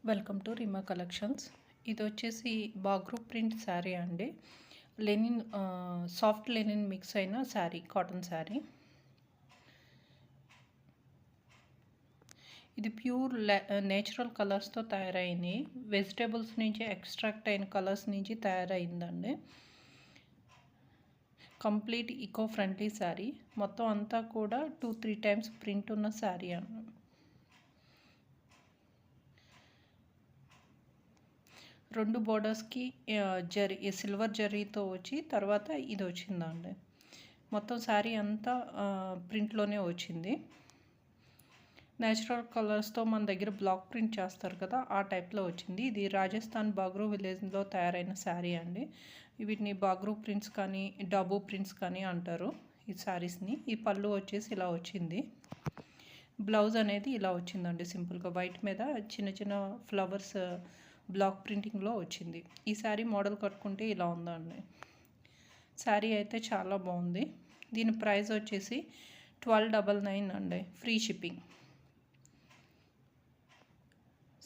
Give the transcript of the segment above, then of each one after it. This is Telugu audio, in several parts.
Welcome to రిమా collections. ఇది వచ్చేసి బాగ్రూ ప్రింట్ శారీ అండి. లెనిన్ సాఫ్ట్ లెనిన్ మిక్స్ అయిన శారీ, కాటన్ శారీ. ఇది ప్యూర్ నేచురల్ కలర్స్తో తయారైంది. వెజిటేబుల్స్ నుంచి ఎక్స్ట్రాక్ట్ అయిన కలర్స్ నుంచి తయారైందండి. Complete eco friendly sari. మొత్తం అంతా కూడా 2-3 టైమ్స్ ప్రింట్ ఉన్న శారీ అన్న. రెండు బోర్డర్స్కి సిల్వర్ జరీతో వచ్చి తర్వాత ఇది వచ్చిందండి. మొత్తం శారీ అంతా ప్రింట్లోనే వచ్చింది. నేచురల్ కలర్స్తో మన దగ్గర బ్లాక్ ప్రింట్ చేస్తారు కదా, ఆ టైప్లో వచ్చింది. ఇది రాజస్థాన్ బాగ్రూ విలేజ్లో తయారైన శారీ అండి. వీటిని బాగ్రూ ప్రింట్స్ కానీ డాబూ ప్రింట్స్ కానీ అంటారు ఈ శారీస్ని. ఈ పళ్ళు వచ్చేసి ఇలా వచ్చింది. బ్లౌజ్ అనేది ఇలా వచ్చిందండి. సింపుల్గా వైట్ మీద చిన్న చిన్న ఫ్లవర్స్ బ్లాక్ ప్రింటింగ్లో వచ్చింది. ఈ శారీ మోడల్ కట్టుకుంటే ఇలా ఉందండి. శారీ అయితే చాలా బాగుంది. దీని ప్రైస్ వచ్చేసి 1299 అండి, ఫ్రీ షిప్పింగ్.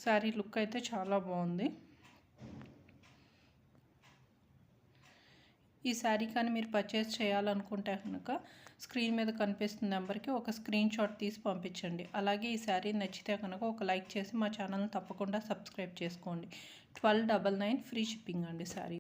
శారీ లుక్ అయితే చాలా బాగుంది. ఈ శారీ కానీ మీరు పర్చేస్ చేయాలనుకుంటే కనుక స్క్రీన్ మీద కనిపిస్తున్న నెంబర్కి ఒక స్క్రీన్ షాట్ తీసి పంపించండి. అలాగే ఈ శారీ నచ్చితే కనుక ఒక లైక్ చేసి మా ఛానల్ని తప్పకుండా సబ్స్క్రైబ్ చేసుకోండి. 1299 ఫ్రీ షిప్పింగ్ అండి శారీ.